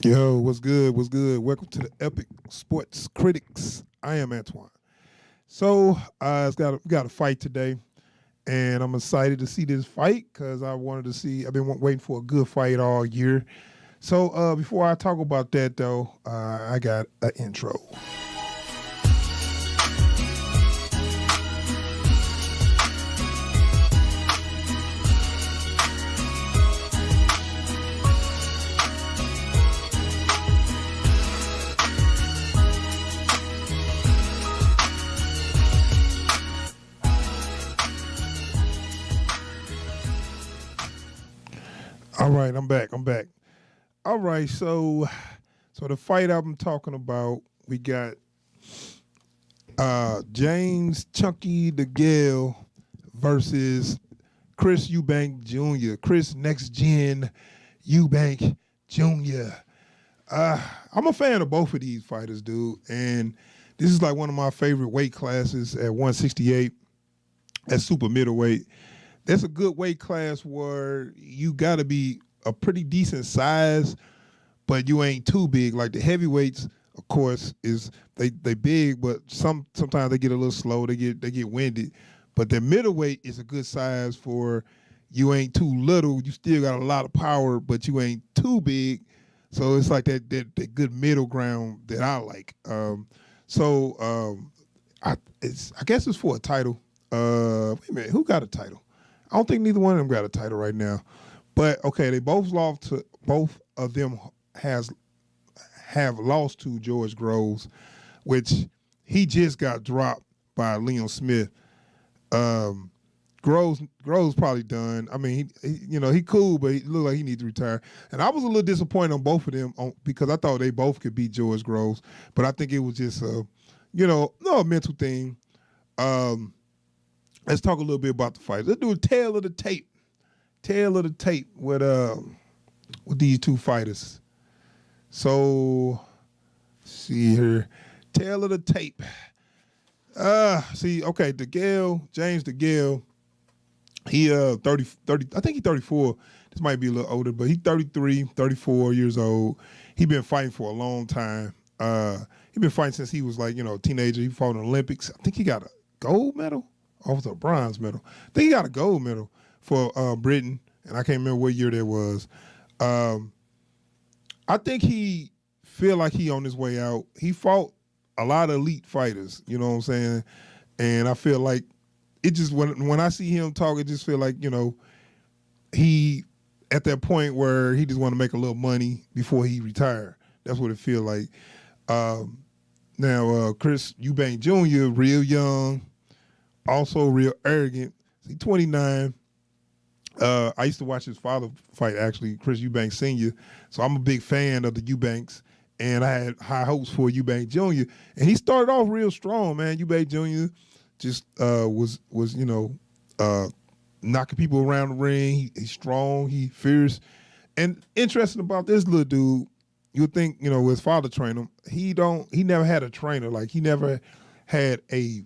Yo, what's good? What's good? Welcome to the Epic Sports Critics. I am Antoine. So, we got a fight today, and I'm excited to see this fight because I wanted to see. I've been waiting for a good fight all year. So, before I talk about that, though, I got an intro. All right, I'm back. I'm back. All right, so the fight I'm talking about, we got James Chunky DeGale versus Chris Eubank Jr. Chris Next Gen Eubank Jr. I'm a fan of both of these fighters, dude, and this is like one of my favorite weight classes at 168 at super middleweight. That's a good weight class where you got to be a pretty decent size, but you ain't too big. Like the heavyweights, of course, is they big, but sometimes they get a little slow. They get winded. But the middleweight is a good size for you ain't too little. You still got a lot of power, but you ain't too big. So it's like that good middle ground that I like. I guess it's for a title. Wait a minute, who got a title? I don't think neither one of them got a title right now. But okay, they both lost to both of them have lost to George Groves, which he just got dropped by Liam Smith. Groves probably done. I mean, he cool, but he looked like he needs to retire. And I was a little disappointed on both of them because I thought they both could beat George Groves, but I think it was just a mental thing. Let's talk a little bit about the fight. Let's do a tail of the tape. Tail of the tape with these two fighters. So, see here. Tail of the tape. James DeGale, he 30, I think he's 34. This might be a little older, but he's 33, 34 years old. He been fighting for a long time. He been fighting since he was like, a teenager. He fought in the Olympics. I think he got a gold medal. Or was it a bronze medal? I think he got a gold medal for Britain, and I can't remember what year that was. I think he feel like he on his way out. He fought a lot of elite fighters, you know what I'm saying? And I feel like it just when I see him talk, it just feel like, he at that point where he just want to make a little money before he retire. That's what it feel like. Now, Chris Eubank Jr., real young, also real arrogant. He's 29. I used to watch his father fight, actually, Chris Eubank Sr., so I'm a big fan of the Eubanks, and I had high hopes for Eubank Jr., and he started off real strong, man. Eubank Jr. just was knocking people around the ring. He's strong, he fierce. And interesting about this little dude, you would think, his father trained him. He never had a trainer. Like, he never had a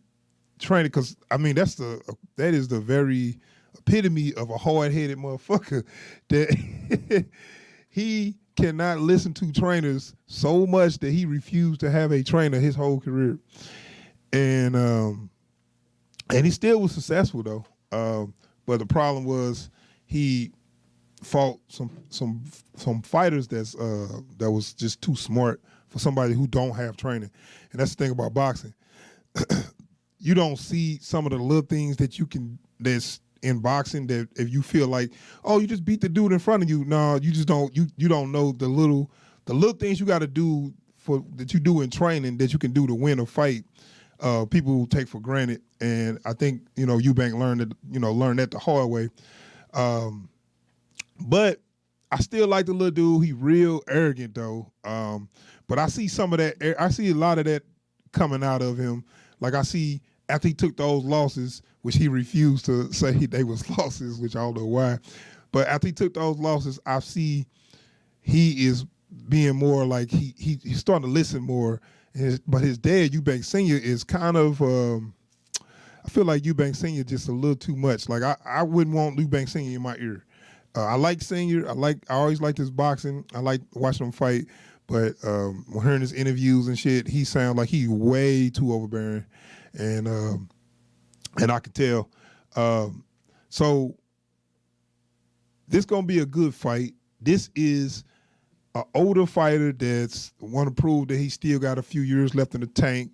trainer, because, I mean, that is the very epitome of a hard-headed motherfucker, that he cannot listen to trainers so much that he refused to have a trainer his whole career. And he still was successful, though. But the problem was he fought some fighters that was just too smart for somebody who don't have training. And that's the thing about boxing. You don't see some of the little things that's in boxing, that if you feel like, oh, you just beat the dude in front of you. No, you just don't. You don't know the little things you got to do that you do in training that you can do to win a fight. People take for granted, and I think Eubank learned that the hard way. But I still like the little dude. He real arrogant though. But I see some of that. I see a lot of that coming out of him. Like, I see after he took those losses, which he refused to say they was losses, which I don't know why. But after he took those losses, I see he is being more like he's starting to listen more. But his dad, Eubank Sr., is kind of I feel like Eubank Sr. just a little too much. Like, I wouldn't want Eubank Sr. in my ear. I like Senior. I always liked his boxing. I like watching him fight. But when hearing his interviews and shit, he sounds like he's way too overbearing, and I can tell. So this gonna be a good fight. This is an older fighter that's want to prove that he still got a few years left in the tank.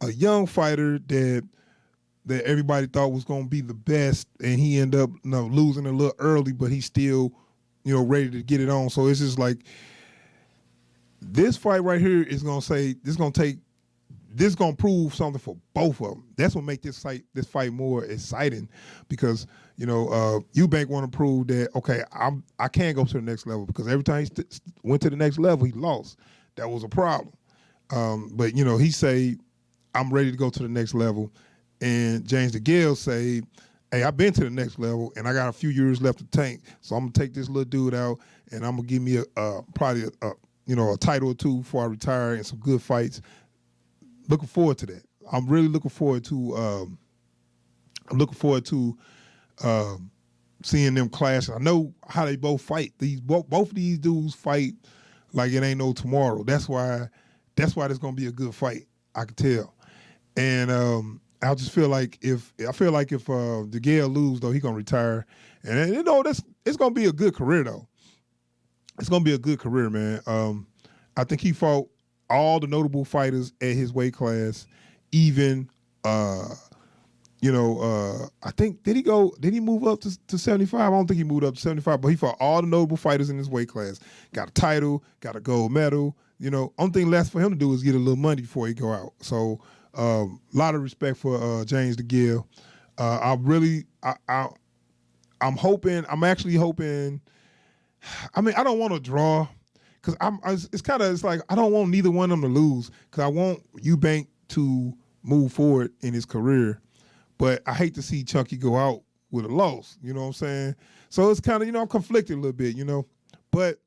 A young fighter that everybody thought was going to be the best, and he ended up losing a little early, but he's still, ready to get it on. So it's just like this fight right here is going to say this going to prove something for both of them. That's what make this fight more exciting, because Eubank want to prove that okay, I can't go to the next level, because every time he went to the next level, he lost. That was a problem. But he say, I'm ready to go to the next level. And James DeGale say, hey, I've been to the next level and I got a few years left to tank. So I'm gonna take this little dude out and I'm gonna give me probably a title or two before I retire and some good fights. Looking forward to that. I'm really looking forward to seeing them clash. I know how they both fight. Both of these dudes fight like it ain't no tomorrow. That's why there's gonna be a good fight. I can tell. And I just feel like if DeGale lose though, he gonna retire, and it's gonna be a good career though. It's gonna be a good career, man. I think he fought all the notable fighters at his weight class, even I think did he move up to 75? I don't think he moved up to 75, but he fought all the notable fighters in his weight class. Got a title, got a gold medal. Only thing left for him to do is get a little money before he go out. So a lot of respect for James DeGale. I'm actually hoping. I mean, I don't want to draw, because it's like I don't want neither one of them to lose, because I want Eubank to move forward in his career, but I hate to see Chunky go out with a loss. You know what I'm saying? So it's kind of I'm conflicted a little bit, but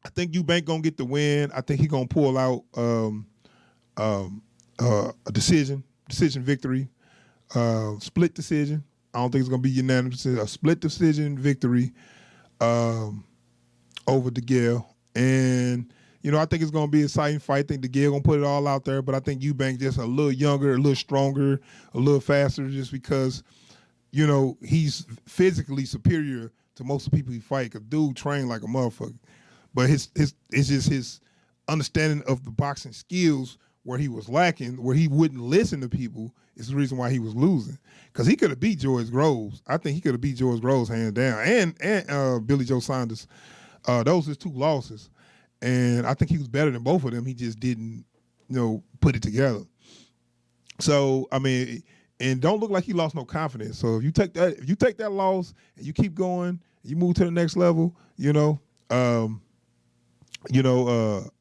I think Eubank gonna get the win. I think he gonna pull out a decision victory, split decision. I don't think it's gonna be unanimous. A split decision victory over DeGale, and I think it's gonna be an exciting fight. I think DeGale gonna put it all out there, but I think Eubank just a little younger, a little stronger, a little faster, just because he's physically superior to most of the people he fight. Cause dude trained like a motherfucker. But it's just his understanding of the boxing skills where he was lacking, where he wouldn't listen to people, is the reason why he was losing. Because he could have beat George Groves. I think he could have beat George Groves hands down, and Billy Joe Saunders. Those are his two losses. And I think he was better than both of them. He just didn't, put it together. So, I mean, and don't look like he lost no confidence. So if you take that loss and you keep going, you move to the next level,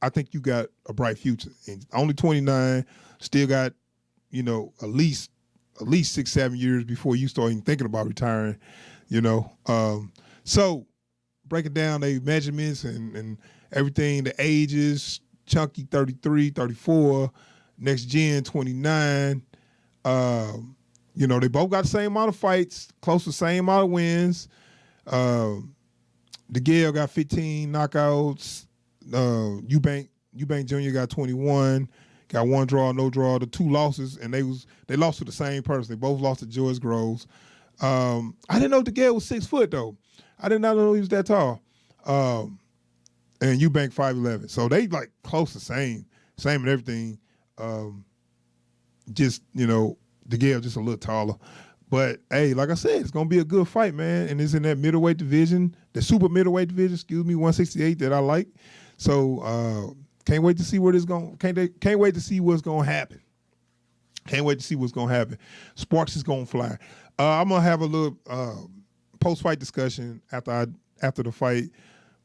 I think you got a bright future. And only 29, still got, at least 6-7 years before you start even thinking about retiring, So breaking down the measurements and everything, the ages, Chunky 33, 34, Next Gen 29. They both got the same amount of fights, close to the same amount of wins. DeGale got 15 knockouts. Eubank Jr. got 21, got one draw, no draw. The two losses, and they lost to the same person. They both lost to George Groves. I didn't know DeGale was 6 foot though. I did not know he was that tall. And Eubank 5'11". So they like close to same and everything. DeGale just a little taller. But hey, like I said, it's gonna be a good fight, man. And it's in that middleweight division, the super middleweight division, 168 that I like. So can't wait to see where this going. Can't wait to see what's gonna happen. Can't wait to see what's gonna happen. Sparks is gonna fly. I'm gonna have a little post-fight discussion after the fight,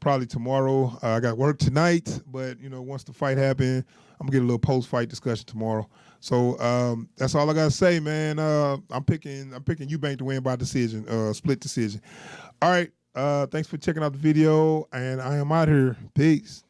probably tomorrow. I got work tonight, but once the fight happens, I'm gonna get a little post-fight discussion tomorrow. So that's all I gotta say, man. I'm picking Eubank to win by decision, split decision. All right. Thanks for checking out the video, and I am out here. Peace.